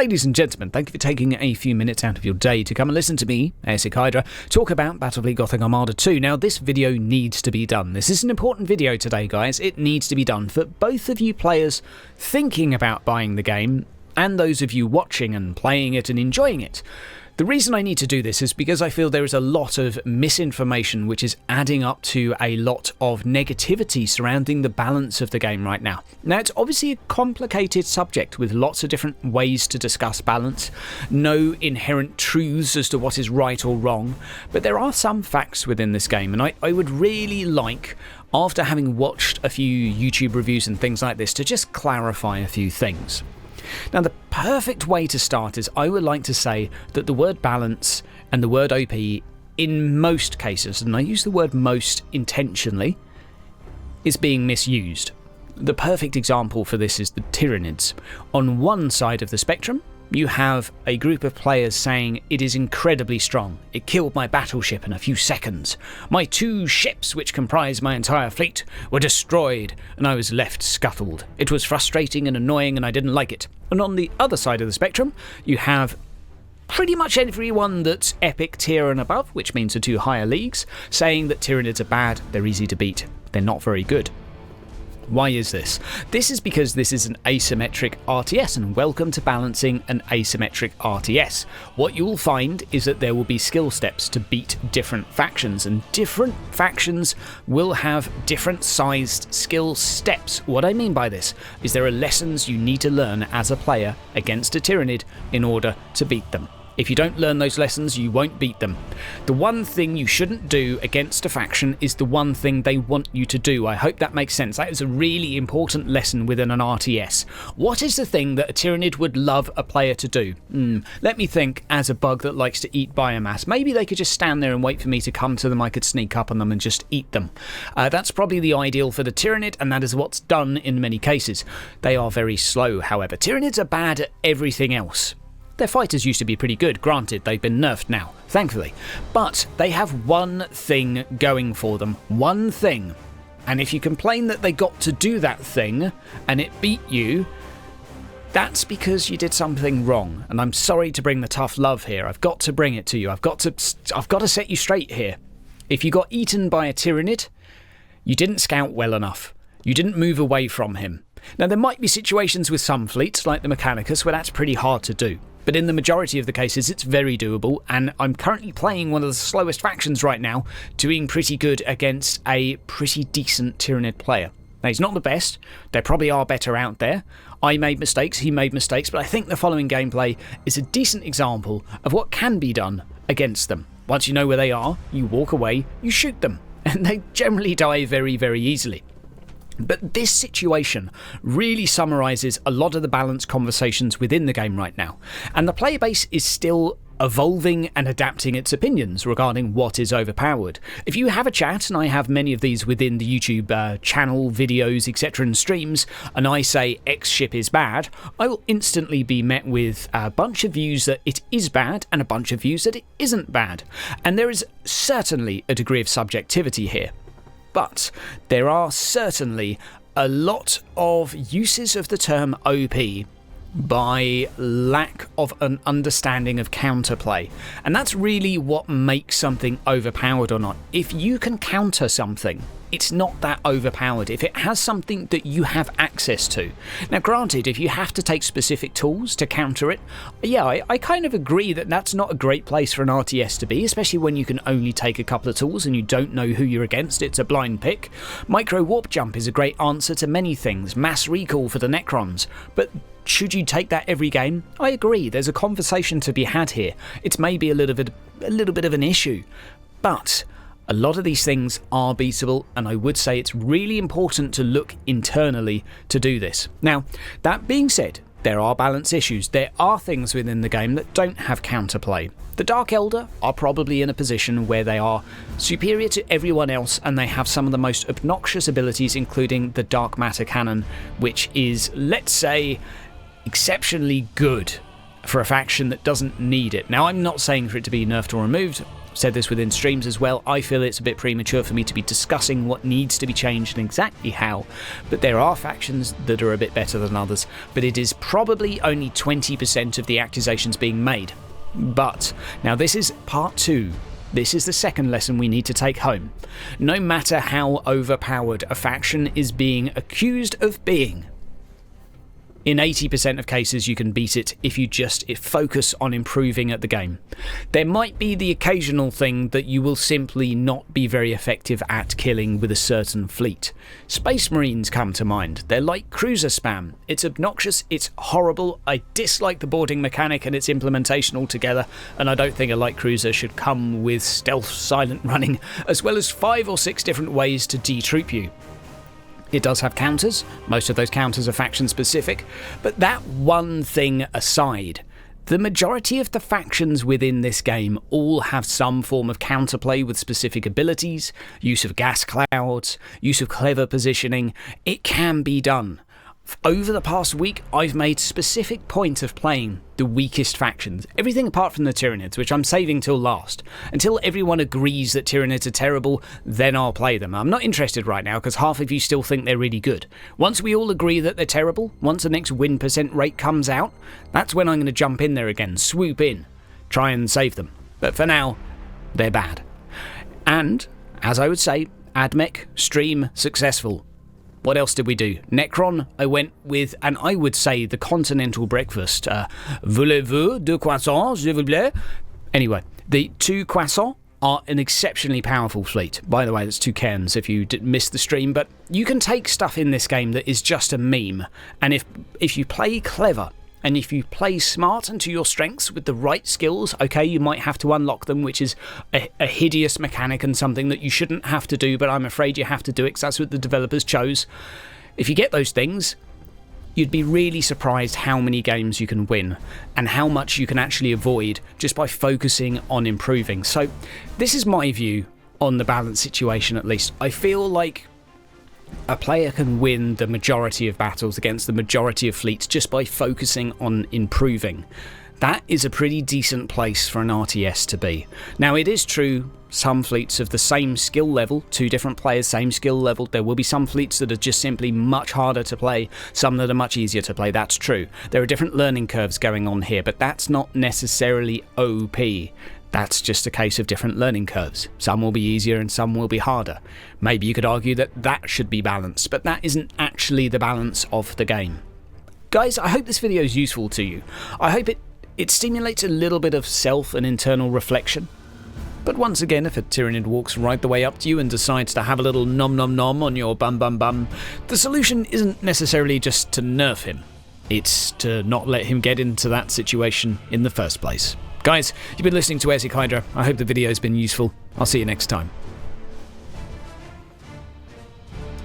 Ladies and gentlemen, thank you for taking a few minutes out of your day to come and listen to me, Asymmetric Hydra, talk about Battlefleet Gothic Armada 2. Now, this video needs to be done. This is an important video today, guys. It needs to be done for both of you players thinking about buying the game and those of you watching and playing it and enjoying it. The reason I need to do this is because I feel there is a lot of misinformation which is adding up to a lot of negativity surrounding the balance of the game right now. Now, it's obviously a complicated subject with lots of different ways to discuss balance, no inherent truths as to what is right or wrong, but there are some facts within this game, and I would really like, after having watched a few YouTube reviews and things like this, to just clarify a few things. Now, the perfect way to start is I would like to say that the word balance and the word OP in most cases, and I use the word most intentionally, is being misused. The perfect example for this is the Tyranids. On one side of the spectrum, you have a group of players saying it is incredibly strong. It killed my battleship in a few seconds. My 2 ships, which comprise my entire fleet, were destroyed and I was left scuttled. It was frustrating and annoying and I didn't like it. And on the other side of the spectrum, you have pretty much everyone that's epic tier and above, which means the 2 higher leagues, saying that Tyranids are bad, they're easy to beat, they're not very good. Why is this? This is because this is an asymmetric RTS, and welcome to balancing an asymmetric RTS. What you will find is that there will be skill steps to beat different factions, and different factions will have different sized skill steps. What I mean by this is there are lessons you need to learn as a player against a Tyranid in order to beat them. If you don't learn those lessons, you won't beat them. The one thing you shouldn't do against a faction is the one thing they want you to do. I hope that makes sense. That is a really important lesson within an RTS. What is the thing that a Tyranid would love a player to do? Let me think. As a bug that likes to eat biomass, maybe they could just stand there and wait for me to come to them. I could sneak up on them and just eat them. That's probably the ideal for the Tyranid, and that is what's done in many cases. They are very slow, however. Tyranids are bad at everything else. Their fighters used to be pretty good, granted they've been nerfed now, thankfully. But they have one thing going for them, one thing. And if you complain that they got to do that thing and it beat you, that's because you did something wrong. And I'm sorry to bring the tough love here, I've got to bring it to you, I've got to set you straight here. If you got eaten by a Tyranid, you didn't scout well enough. You didn't move away from him. Now, there might be situations with some fleets, like the Mechanicus, where that's pretty hard to do. But in the majority of the cases, it's very doable, and I'm currently playing one of the slowest factions right now, doing pretty good against a pretty decent Tyranid player. Now, he's not the best. There probably are better out there. I made mistakes, he made mistakes, but I think the following gameplay is a decent example of what can be done against them. Once you know where they are, you walk away, you shoot them, and they generally die very, very easily. But this situation really summarises a lot of the balance conversations within the game right now, and the player base is still evolving and adapting its opinions regarding what is overpowered. If you have a chat, and I have many of these within the YouTube channel, videos, etc. and streams, and I say X ship is bad, I will instantly be met with a bunch of views that it is bad and a bunch of views that it isn't bad. And there is certainly a degree of subjectivity here. But there are certainly a lot of uses of the term OP by lack of an understanding of counterplay. And that's really what makes something overpowered or not. If you can counter something, it's not that overpowered. If it has something that you have access to. Now, granted, if you have to take specific tools to counter it, yeah, I kind of agree that that's not a great place for an RTS to be, especially when you can only take a couple of tools and you don't know who you're against. It's a blind pick. Micro warp jump is a great answer to many things. Mass recall for the Necrons. But should you take that every game? I agree, there's a conversation to be had here. It's maybe a little bit of an issue. But a lot of these things are beatable, and I would say it's really important to look internally to do this. Now, that being said, there are balance issues. There are things within the game that don't have counterplay. The Dark Elder are probably in a position where they are superior to everyone else, and they have some of the most obnoxious abilities, including the Dark Matter Cannon, which is, let's say, exceptionally good for a faction that doesn't need it. Now, I'm not saying for it to be nerfed or removed. said this within streams as well, I feel it's a bit premature for me to be discussing what needs to be changed and exactly how, but there are factions that are a bit better than others, but it is probably only 20% of the accusations being made. But, now this is part 2. This is the second lesson we need to take home. No matter how overpowered a faction is being accused of being, in 80% of cases you can beat it if you just focus on improving at the game. There might be the occasional thing that you will simply not be very effective at killing with a certain fleet. Space Marines come to mind. They're like cruiser spam. It's obnoxious, it's horrible, I dislike the boarding mechanic and its implementation altogether, and I don't think a light cruiser should come with stealth silent running, as well as 5 or 6 different ways to de-troop you. It does have counters, most of those counters are faction specific, but that one thing aside, the majority of the factions within this game all have some form of counterplay with specific abilities, use of gas clouds, use of clever positioning. It can be done. Over the past week, I've made specific point of playing the weakest factions, everything apart from the Tyranids, which I'm saving till last. Until everyone agrees that Tyranids are terrible, then I'll play them. I'm not interested right now because half of you still think they're really good. Once we all agree that they're terrible, once the next win percent rate comes out, that's when I'm going to jump in there again, swoop in, try and save them. But for now, they're bad. And, as I would say, AdMech, stream, successful. What else did we do? Necron, I went with, and I would say, the continental breakfast. Voulez-vous deux croissants, s'il vous plaît? Anyway, the 2 croissants are an exceptionally powerful fleet. By the way, that's 2 Cairns if you missed the stream, but you can take stuff in this game that is just a meme, and if you play clever, and if you play smart and to your strengths with the right skills, okay, you might have to unlock them, which is a hideous mechanic and something that you shouldn't have to do, but I'm afraid you have to do it because that's what the developers chose. If you get those things, you'd be really surprised how many games you can win and how much you can actually avoid just by focusing on improving. So this is my view on the balance situation, at least. I feel like a player can win the majority of battles against the majority of fleets just by focusing on improving. That is a pretty decent place for an RTS to be. Now, it is true, some fleets of the same skill level, 2 different players, same skill level, there will be some fleets that are just simply much harder to play, some that are much easier to play, that's true. There are different learning curves going on here, but that's not necessarily OP. That's just a case of different learning curves. Some will be easier and some will be harder. Maybe you could argue that that should be balanced, but that isn't actually the balance of the game. Guys, I hope this video is useful to you. I hope it stimulates a little bit of self and internal reflection. But once again, if a Tyranid walks right the way up to you and decides to have a little nom nom nom on your bum bum bum, the solution isn't necessarily just to nerf him. It's to not let him get into that situation in the first place. Guys, you've been listening to Hydra. I hope the video's been useful. I'll see you next time.